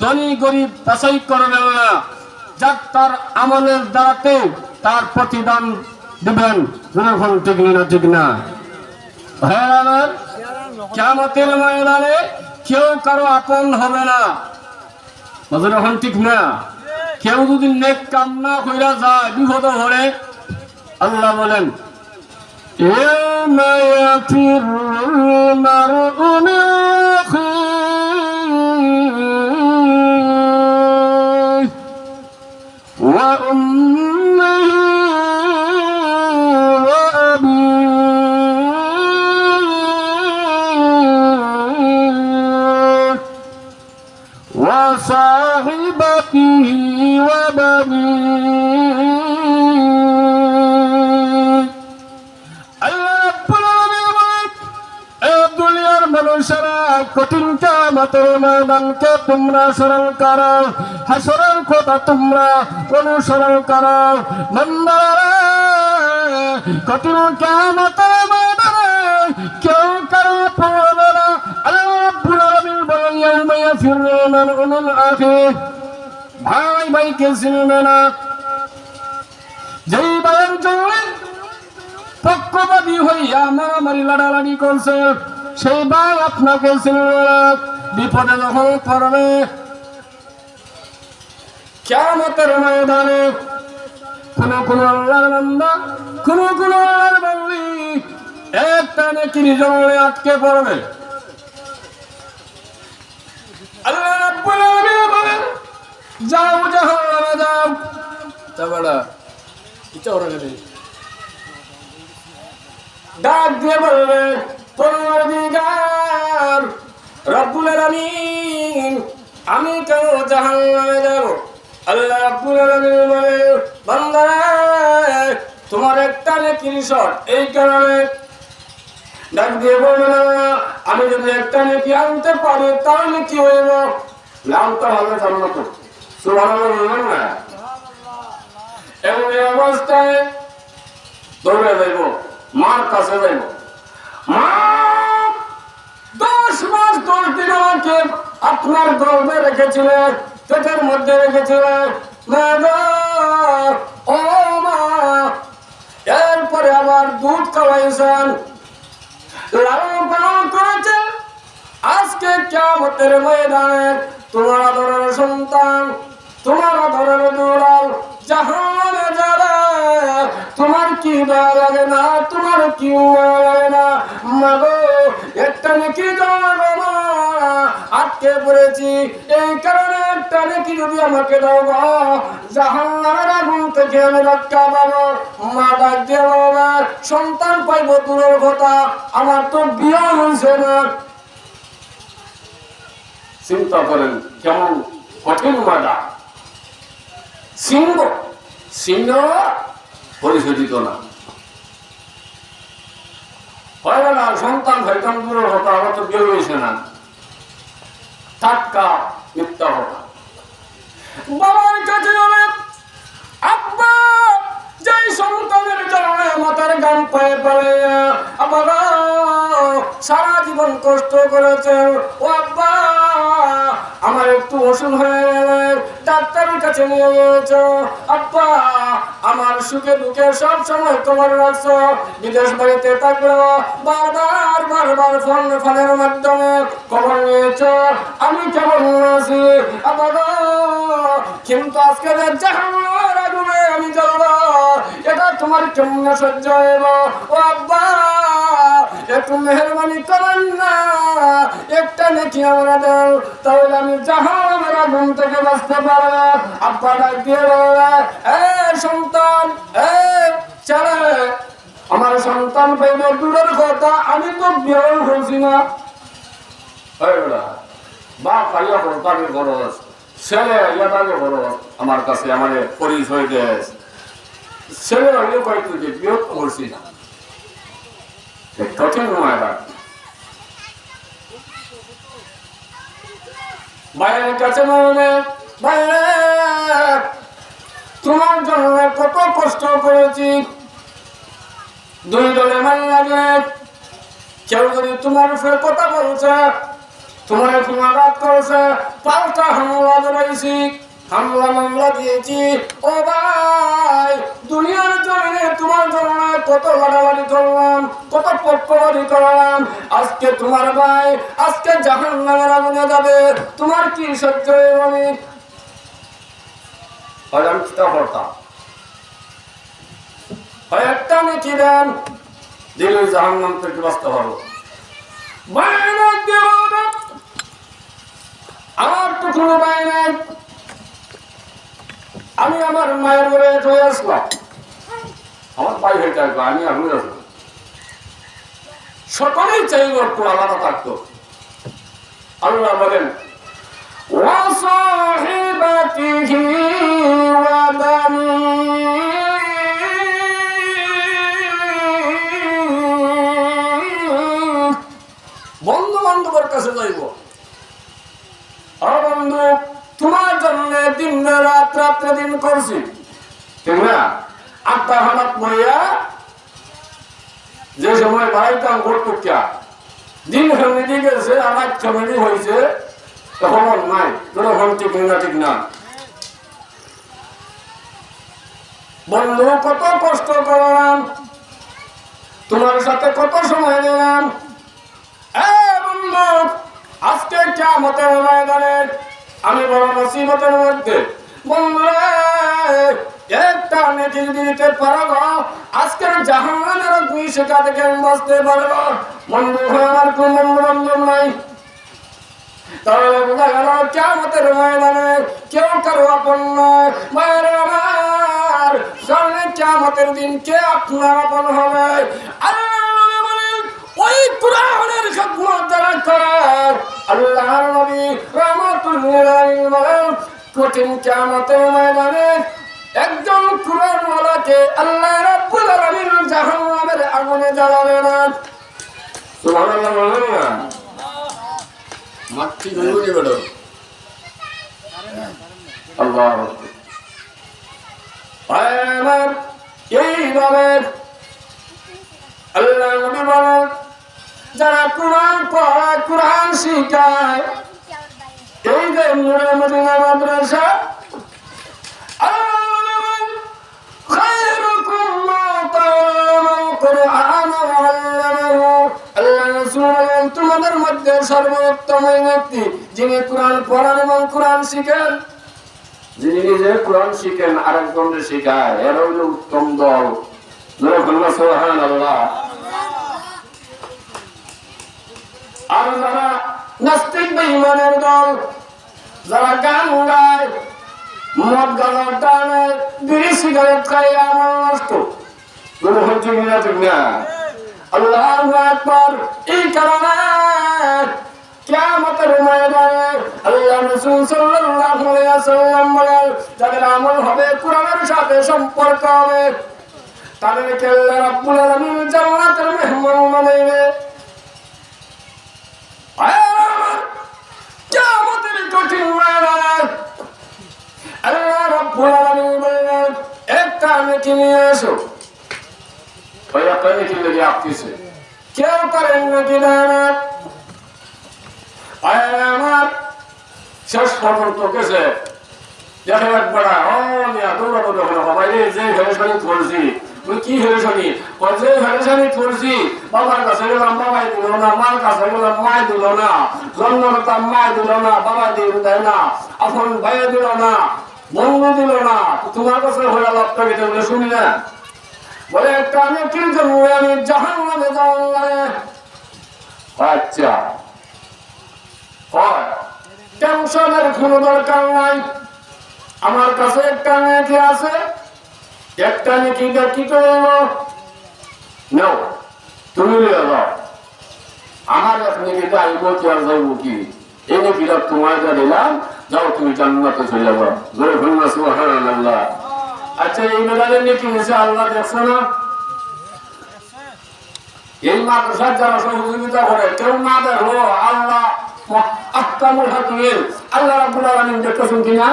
ধনী গরিব বাছাই করবেন না, যার তার আমলের দ্বারাতে তার প্রতিদান দেবেন। যখন ঠিক না ঠিক না ভাই আমার, কিয়ামতের ময়দানে কেউ কারো আপন হবে না। যখন ঠিক না, কেউ যদি নেক কাম না কইরা যায় বিপদ হলে আল্লাহ বলেন ইয়াউমা ইয়াফিরুল মার'উ মিন আখিহি ওয়া উম্মিহি ওয়া আবিহি ওয়া সাহিবাতিহি ওয়া বানিহি। মানুষেরা কঠিন কিয়ামতের ময়দানকে তোমরা স্মরণ করো, হাসরের কথা তোমরা অনুসরণ করো। বান্দারা, কঠিন কিয়ামতের ময়দানে কেউ কারো পড়বে না। আল্লাহ রাব্বুল আলামিন বলেন ইয়াউমা ইয়াফিরুল মার'উ মিন আখিহি, ভাই ভাইকে চিনবে না। যেই ভাইয়ের জন্য পক্ষপাতী হইয়া মারামারি লাড়ালাড়ি করছে, সেই ভাই আপনাকে চিনবে না। বিপদে যখন পড়বে কিয়ামতের ময়দানে কোন আল্লাহর বান্দা, কোন আল্লাহর বান্দি একটা নেকির জন্য আটকে পড়বে। আল্লাহ রাব্বুল আলামিন বলেন যাও জাহান্নামে যাও। তাবাড়া ইচ্ছা ওরা নেবে ডাক দিয়ে বলবে পরওয়ারদিগার রব্বুল আলামিন, আমি কেন জাহান্নামে যাব? আল্লাহ রাব্বুল আলামিন বলে বান্দারা, তোমার একটা নেকির শর্ট, এই কারণে ডাক দিয়ে বলবে আমি যদি একটা নেকি আনতে পারি তাহলে কি হইব? নামটা হবে জান্নাত। সুবহানাল্লাহ না? এমন অবস্থায় দৌড়ে যাইব, মার কাছে যাইব। মা 10 মাস 10 দিন আমাকে আপনার গর্ভে রেখেছিলেন, পেটের মধ্যে রেখেছিলেন মা গো, ও মা। এরপরে আবার দুধ খাওয়াইছেন, লালন পালন করেছেন। আজকে কিয়ামতের ময়দানে তোমার আদরের সন্তান, তোমার আদরের দুলাল জাহান্নামে যাবে। তোমার কি দয়া লাগে না? তোমার কি দয়া লাগে না? মাগো, একটা নেকি দাও গো, আটকে পড়েছি, এই কারণে একটা নেকি যদি আমাকে দাও গো, জাহান্নামের আগুন থেকে আমি রক্ষা পাবো। মা ডাক দিয়ে বাবা, সন্তান পাইব দূরের কথা, আমার তো বিয়ে হয়েছে না। চিন্তা করেন কেমন কঠিন মাদা। সিংহ পরিশোধিত না হয় না, সন্তান ভাইতাম দূরের কথা, আমার তো বিয়ে হয়েছে না। টাটকা মিথ্যা কথা। বাবার কাছে যাবে আব্বা, যেই সন্তানের জন্য মাথার গান পায়ে পড়ে বাবা সারা জীবন কষ্ট করেছেন, ও আব্বা আমার একটু অসুখ হয়ে গেলে ডাক্তারের কাছে নিয়ে গিয়েছো, আব্বা আমার সুখে দুঃখে সব সময় খবর রাখছো, বিদেশ বাড়িতে থাকলেও বারবার ফোনের মাধ্যমে খবর নিয়েছো আমি কেমন আছি আব্বা। কিন্তু আজকে জাহান্নামের আগুনে আমি জ্বলবো, এটা তোমার কেমন সহ্য হইব? ও আব্বা একটু মেহরবানি করেন না, একটা নেকি আমরা দেন, তাহলে আমি জাহান্নামের আগুন থেকে বাঁচতে পারবো। আব্বা ডাক দিয়ে বলে সন্তান, ছেলে, আমার সন্তান পাইব দূরের কথা, আমি তো বিয়ে হয়েছি না। বা পাইয়া সন্তানের খরচ, ছেলে ইয়াদাকে খরচ, আমার কাছে আমার পরিচয় দিয়েছে, ছেলে হইলে কয়েক বিয়ে করছি না। কঠিন নয় বাইরের কাছে বলবে, বাইরে তোমার জন্য কত কষ্ট করেছি, দুই দলে মান লাগে, কেউ যদি তোমার উপরে কথা বলছে তোমার কোন আঘাত করেছে, পাল্টা হামলা ধরেছি, হামলা মামলা দিয়েছি। ও ভাই, দুনিয়ার জমিনে তোমার জন্য কত বাড়াবাড়ি করলাম, কত পক্ষবাদী করলাম। আজকে তোমার ভাই আজকে জাহান্নামের আগুনে যাবে, তোমার কি সহ্য হবে? হয় আমি চিন্তা করতাম, হয় একটা নেকি দেন দিলে জাহান্নাম থেকে বাঁচতে পারবো। আমার তো কোনো ভাই নাই, আমি আমার মায়ের ঘরে চলে আসলাম, আমার ভাই হয়ে থাকবো, আমি আমি আসলাম। সকলেই চাইব একটু আলাদা থাকতো। আল্লাহ বলেন বন্ধু বান্ধবের কাছে যাইব। বন্ধু, তোমার জন্য দিন রাত রাত্রে দিন করছি, ঠিক না? আটটা হানাত মরিয়া যে সময় বাড়াইতাম ঘটটুকিয়া দিন ফ্যামিলি গেছে, আমার ফ্যামিলি হয়েছে, তখন নাই তখন ঠিক না, ঠিক না। বন্ধু, কত কষ্ট করলাম, তোমার সাথে কত সময় দিলাম। বন্ধু, আজকে কিয়ামতের ময়দানে আমি বড় মুসিবতের মধ্যে। বন্ধুরা, একটা নেকি দিতে পারবো, আজকের জাহান্নামের দুই শিকা থেকে আমি বাঁচতে পারবো। বন্ধু, আমার কোন বন্ধু বান্ধব নাই, তাহলে বোঝা গেল কিয়ামতের ময়দানে কেউ কারো আপন নয়। মায়ের আমার সামনে কিয়ামতের দিন কে আপনার আপন হবে? আল্লাহ বলেন ওই কুরআনের খিদমত যারা করে, আল্লাহর নবী রাহমাতুল লিল আলামিন বলেন কঠিন কিয়ামতের ময়দানে একজন কুরআনওয়ালাকে আল্লাহ রাব্বুল আলামিন জাহান্নামের আগুনে জ্বালাবে না। সুবহানাল্লাহ বলেন না? মাটি ধরে বেড়ো আল্লাহ আমার এইভাবে আল্লাহ নবী বলেন যারা কোরআন পড়ায়, কোরআন শিখায়, এই যে নূরে মদিনা মাদ্রাসা, খায়রুকুম মান তাআল্লামাল কুরআন ওয়া আল্লামাহু। আল্লাহ রাসূল বলেন তোমাদের মধ্যে সর্বোত্তম ওই ব্যক্তি যিনি কোরআন পড়েন এবং কোরআন শিখেন। যিনি নিজে কোরআন শিখেন আরেকজনকে শেখায়, এর হইল উত্তম দল। সুবহানাল্লাহ। আর যারা নাস্তিক বেঈমানের দল, যারা গান গায়, মদ গাঁজা টানে, বিড়ি সিগারেট খায়, আমল নষ্ট, কোনো হচ্ছে কিনা ঠিক না? আল্লাহু আকবার। এই কারণে কিয়ামতের ময়দানে আল্লাহ রাসূল সাল্লাল্লাহু আলাইহি ওয়াসাল্লাম বলেন যাদের আমল হবে, কোরআনের সাথে সম্পর্ক হবে, তাদেরকে আল্লাহ রাব্বুল আলামিন জান্নাতের মেহমান বানাইবে। কিয়ামতের কঠিন ময়দানে আল্লাহ রাব্বুল আলামিন বলেন একটা নেকি নিয়ে এসো। ওই একটা নেকি লেগে আসতেছে, কেউ করেন নাকি না? আমার শেষ পর্যন্ত গেছে দেখে একবার দৌড়াবো দেখো বাবা রে, যে হেরেশানি করছি, কি হেরেশানি যে হেরেশানি করছি, বাবার কাছে গেলাম বাবাই দিল না, মার কাছে গেলাম মাই দিল না, জন্মদাতা মাই দিল না, বাবা দেয় না, আপন ভাই দিল না, বন্ধু দিল না, তোমার কাছে হয়ে লাভটা গেছে বলে শুনি না। বলে একটা আমি কি জন্য আমি জাহান্নামে যাওয়ার লাগে। আচ্ছা, টেনশনের কোনো দরকার নাই, আমার কাছে একটা নেকি আছে, একটা নেকি কি করব নাও, তুমি যাও, আমার এক নেকিটা আইব কি আর যাইব কি, এই নেকিটা তোমার যা দিলাম, যাও তুমি জান্নাতে চলে যাবো। জোরে বলুন না সুবহানাল্লাহ। আচ্ছা, এই মেয়েদের নেকি নিচে আল্লাহ দেখছে না? এই মাদ্রাসার যারা সহযোগিতা করে কেউ না দেখলো, আল্লাহ আহকামুল হাকিম আল্লাহ রাব্বুল আলামিন দেখতেছেন কিনা?